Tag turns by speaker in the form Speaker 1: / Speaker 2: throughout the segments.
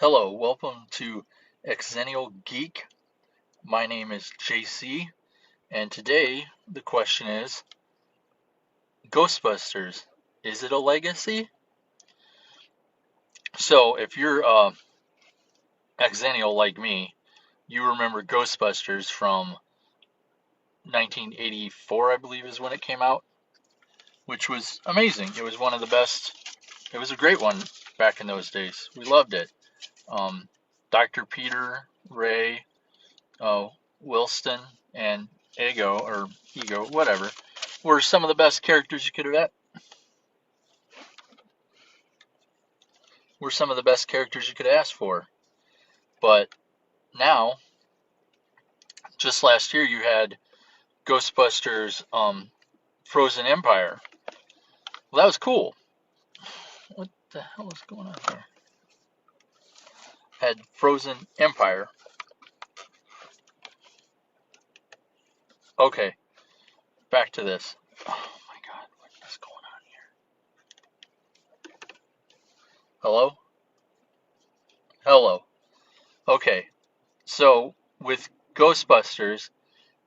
Speaker 1: Hello, welcome to Exennial Geek. My name is JC, and today the question is Ghostbusters, is it a legacy? So, if you're Exennial like me, you remember Ghostbusters from 1984, I believe is when it came out, which was amazing. It was one of the best, it was a great one back in those days. We loved it. Um, Dr. Peter, Ray, uh, Wilston, and Ego, whatever, were some of the best characters you could have were some of the best characters you could ask for. But now, just last year, you had Ghostbusters Frozen Empire. Well, that was cool. What the hell is going on here? Had Frozen Empire. Okay, back to this. Oh my God, what is going on here? Hello? Hello. Okay, so with Ghostbusters,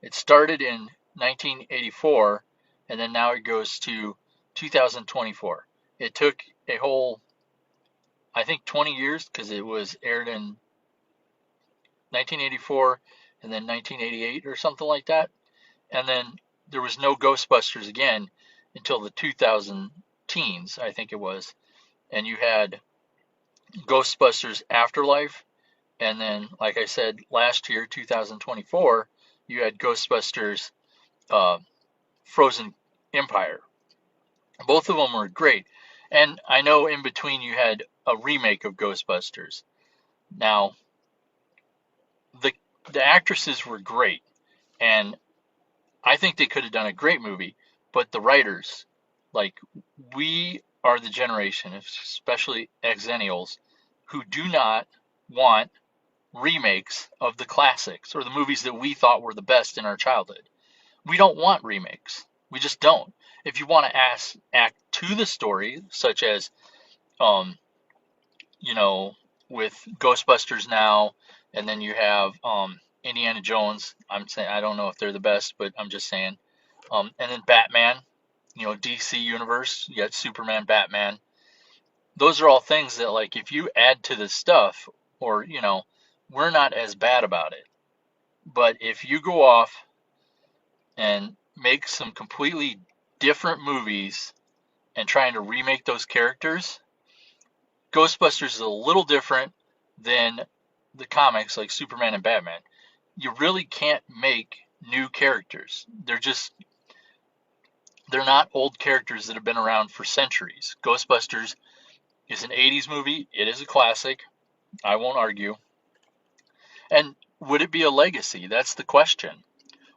Speaker 1: it started in 1984, and then now it goes to 2024. It took a whole, I think, 20 years because it was aired in 1984 and then 1988 or something like that. And then there was no Ghostbusters again until the 2000 teens, I think it was. And you had Ghostbusters Afterlife, and then, like I said, last year, 2024, you had Ghostbusters uh, Frozen Empire. Both of them were great. And I know in between you had a remake of Ghostbusters. Now, the the actresses were great, and I think they could have done a great movie, but the writers, like, we are the generation, especially exennials, who do not want remakes of the classics or the movies that we thought were the best in our childhood. We don't want remakes. We just don't. If you want to act to the story, such as, um, you know, with Ghostbusters now, and then you have Indiana Jones. I'm saying I don't know if they're the best, but I'm just saying. And then Batman, DC Universe. You got Superman, Batman. Those are all things that, like, if you add to the stuff, or we're not as bad about it. But if you go off and make some completely different movies and trying to remake those characters, Ghostbusters is a little different than the comics like Superman and Batman. You really can't make new characters. They're not old characters that have been around for centuries. Ghostbusters is an 80s movie. It is a classic. I won't argue. And would it be a legacy? That's the question.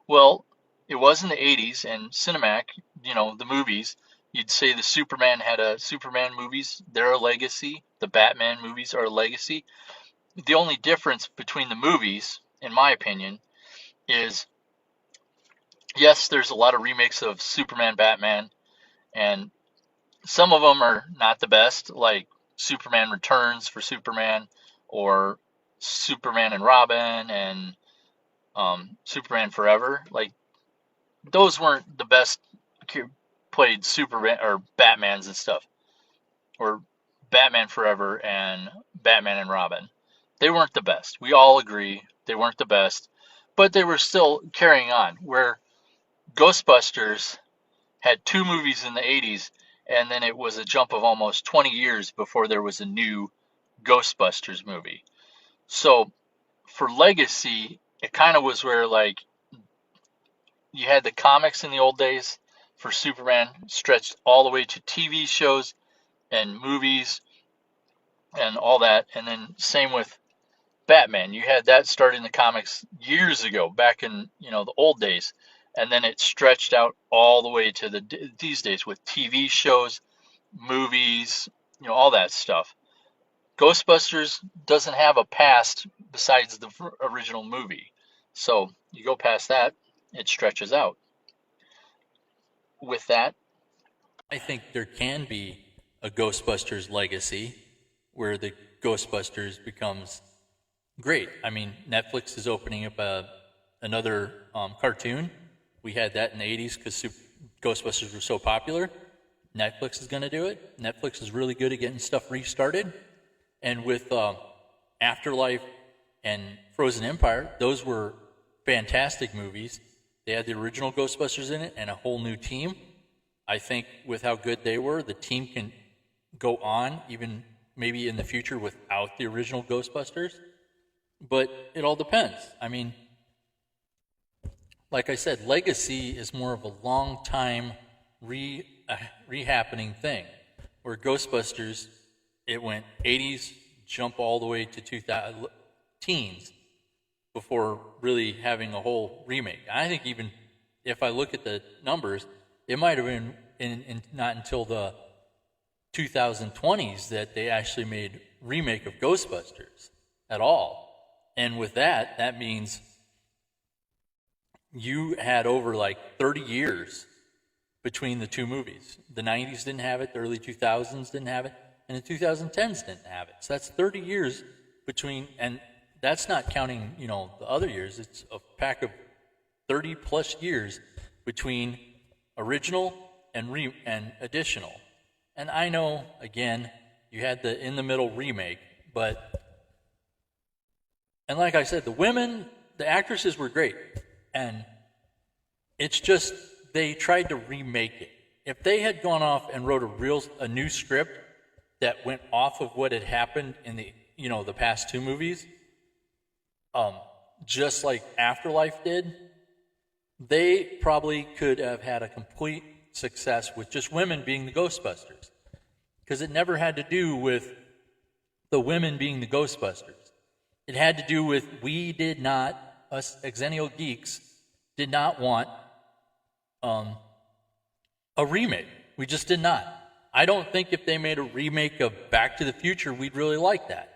Speaker 1: Well, it was in the 80s, and Cinemac, the movies, you'd say the Superman had a Superman movies, they're a legacy. The Batman movies are a legacy. The only difference between the movies, in my opinion, is yes, there's a lot of remakes of Superman, Batman, and some of them are not the best, like Superman Returns for Superman, or Superman and Robin, and Superman Forever. Like, those weren't the best played Superman or Batmans and stuff, or Batman Forever and Batman and Robin. They weren't the best. We all agree they weren't the best, but they were still carrying on. Where Ghostbusters had two movies in the 80s, and then it was a jump of almost 20 years before there was a new Ghostbusters movie. So for legacy, it kind of was where, like, you had the comics in the old days for Superman stretched all the way to TV shows and movies and all that, and then same with Batman. You had that start in the comics years ago, back in the old days, and then it stretched out all the way to these days with TV shows, movies, all that stuff. Ghostbusters doesn't have a past besides the original movie, so you go past that, it stretches out. With that, I think there can be a Ghostbusters legacy where the Ghostbusters becomes great. I mean, Netflix is opening up another cartoon. We had that in the 80s because Ghostbusters were so popular. Netflix is going to do it. Netflix is really good at getting stuff restarted. And with Afterlife and Frozen Empire, those were fantastic movies. They had the original Ghostbusters in it and a whole new team. I think with how good they were, the team can go on even maybe in the future without the original Ghostbusters. But it all depends. I mean, like I said, legacy is more of a long time re-happening thing. Where Ghostbusters, it went 80s, jump all the way to 2000 teens before really having a whole remake. I think even if I look at the numbers, it might have been not until the 2020s that they actually made remake of Ghostbusters at all. And with that, that means you had over like 30 years between the two movies. The 90s didn't have it, the early 2000s didn't have it, and the 2010s didn't have it. So that's 30 years between, and that's not counting, the other years. It's a pack of 30 plus years between original and additional. And I know, again, you had the in the middle remake, and like I said, the actresses were great. And it's just, they tried to remake it. If they had gone off and wrote a new script that went off of what had happened in the past two movies, just like Afterlife did, they probably could have had a complete success with just women being the Ghostbusters. Because it never had to do with the women being the Ghostbusters. It had to do with us Exennial geeks did not want a remake. We just did not. I don't think if they made a remake of Back to the Future, we'd really like that.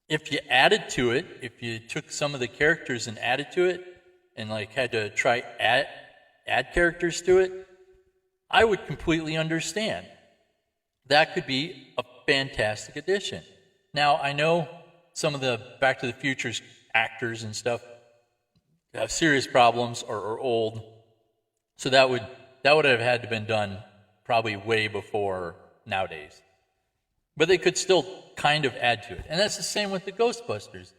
Speaker 1: If you added to it, if you took some of the characters and added to it, and like had to try add characters to it, I would completely understand. That could be a fantastic addition. Now, I know some of the Back to the Future's actors and stuff have serious problems or are old, so that would have had to been done probably way before nowadays. But they could still kind of add to it, and that's the same with the Ghostbusters.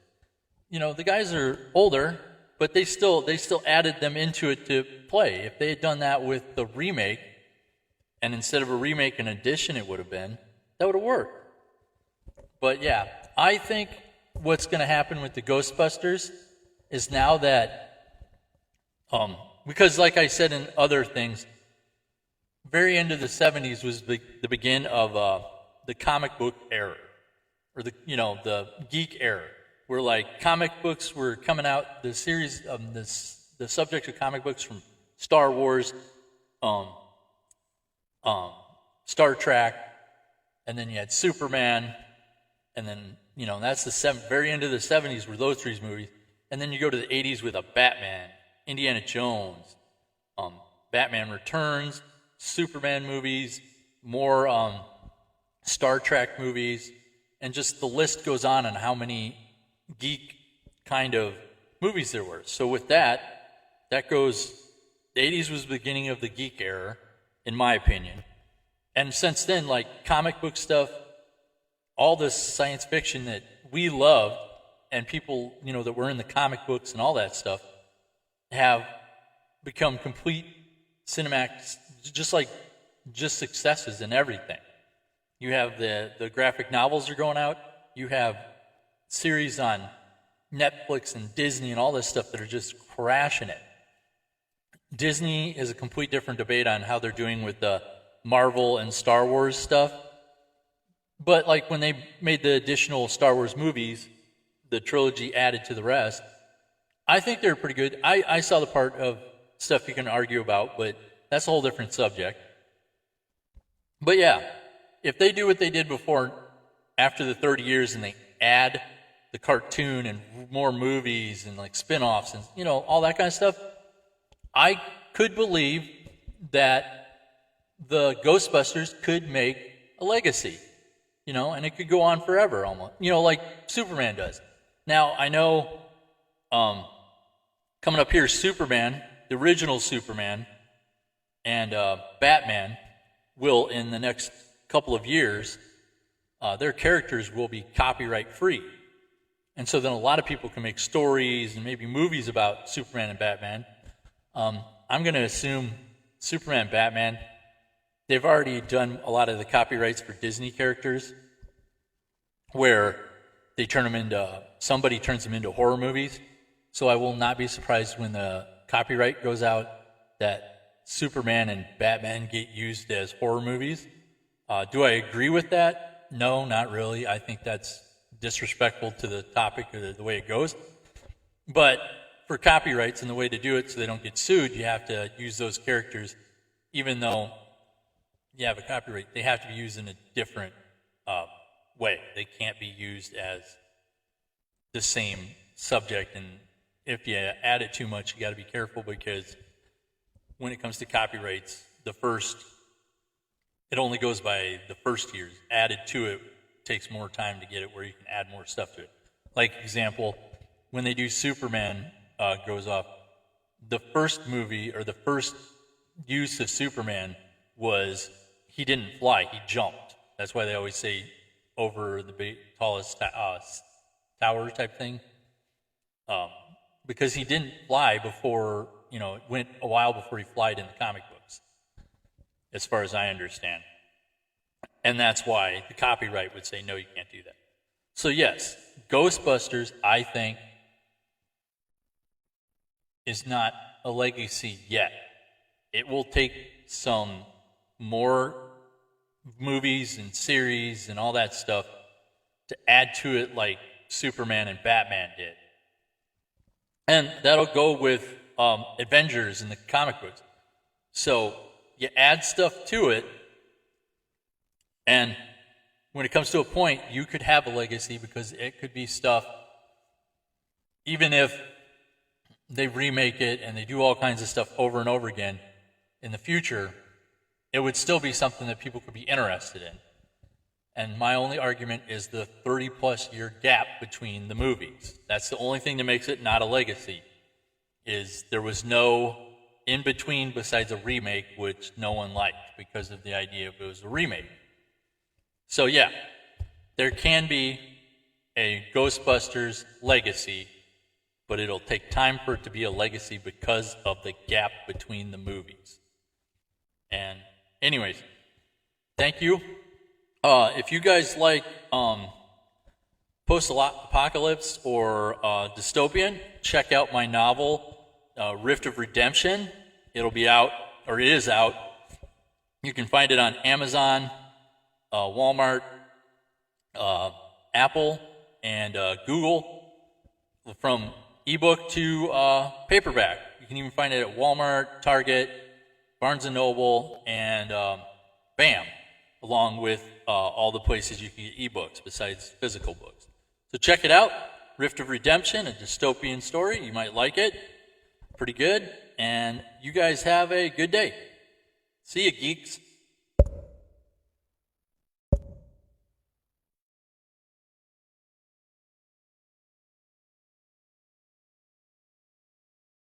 Speaker 1: The guys are older, but they still added them into it to play. If they had done that with the remake, and instead of a remake, an addition, it would have been, that would have worked. But yeah, I think what's going to happen with the Ghostbusters is now that, because like I said in other things, very end of the 70s was the begin of the comic book era, or the geek era, where like comic books were coming out, the series of the subject of comic books from Star Wars, Star Trek, and then you had Superman, and then that's the very end of the 70s were those three movies, and then you go to the 80s with a Batman, Indiana Jones, Batman Returns, Superman movies, more Star Trek movies, and just the list goes on how many geek kind of movies there were. So with that goes, the 80s was the beginning of the geek era, in my opinion. And since then, like comic book stuff, all this science fiction that we loved, and people, that were in the comic books and all that stuff, have become complete cinematic, just successes in everything. You have the graphic novels are going out. You have series on Netflix and Disney and all this stuff that are just crashing it. Disney is a complete different debate on how they're doing with the Marvel and Star Wars stuff. But like when they made the additional Star Wars movies, the trilogy added to the rest, I think they're pretty good. I saw the part of stuff you can argue about, but that's a whole different subject. But yeah, if they do what they did before, after the 30 years, and they add the cartoon and more movies and like spin-offs and all that kind of stuff, I could believe that the Ghostbusters could make a legacy. and it could go on forever almost, like Superman does. Now, I know coming up here is Superman, the original Superman, and Batman will, in the next couple of years, their characters will be copyright free. And so then a lot of people can make stories and maybe movies about Superman and Batman. I'm going to assume Superman and Batman, they've already done a lot of the copyrights for Disney characters where somebody turns them into horror movies. So I will not be surprised when the copyright goes out that Superman and Batman get used as horror movies. Do I agree with that? No, not really. I think that's disrespectful to the topic or the way it goes. But for copyrights and the way to do it so they don't get sued, you have to use those characters, even though you have a copyright, they have to be used in a different way. They can't be used as the same subject, and if you add it too much, you got to be careful, because when it comes to copyrights, it only goes by the first years. Added to it takes more time to get it where you can add more stuff to it. Like example, when they do Superman goes off, the first movie or the first use of Superman was he didn't fly, he jumped. That's why they always say over the tallest tower type thing. Because he didn't fly before, it went a while before he flied in the comic books, as far as I understand. And that's why the copyright would say, no, you can't do that. So yes, Ghostbusters, I think, is not a legacy yet. It will take some more movies and series and all that stuff to add to it like Superman and Batman did. And that'll go with Avengers in the comic books. So you add stuff to it, and when it comes to a point, you could have a legacy, because it could be stuff, even if they remake it and they do all kinds of stuff over and over again in the future, it would still be something that people could be interested in. And my only argument is the 30-plus year gap between the movies. That's the only thing that makes it not a legacy, is there was no in-between besides a remake, which no one liked because of the idea of it was a remake. So yeah, there can be a Ghostbusters legacy, but it'll take time for it to be a legacy because of the gap between the movies. And anyways, thank you. If you guys like post-apocalypse or dystopian, check out my novel, Rift of Redemption. It'll be out, or it is out. You can find it on Amazon, Walmart, Apple, and Google, from ebook to paperback. You can even find it at Walmart, Target, Barnes & Noble, and BAM, along with all the places you can get ebooks besides physical books. So check it out, Rift of Redemption, a dystopian story. You might like it. Pretty good. And you guys have a good day. See you, geeks.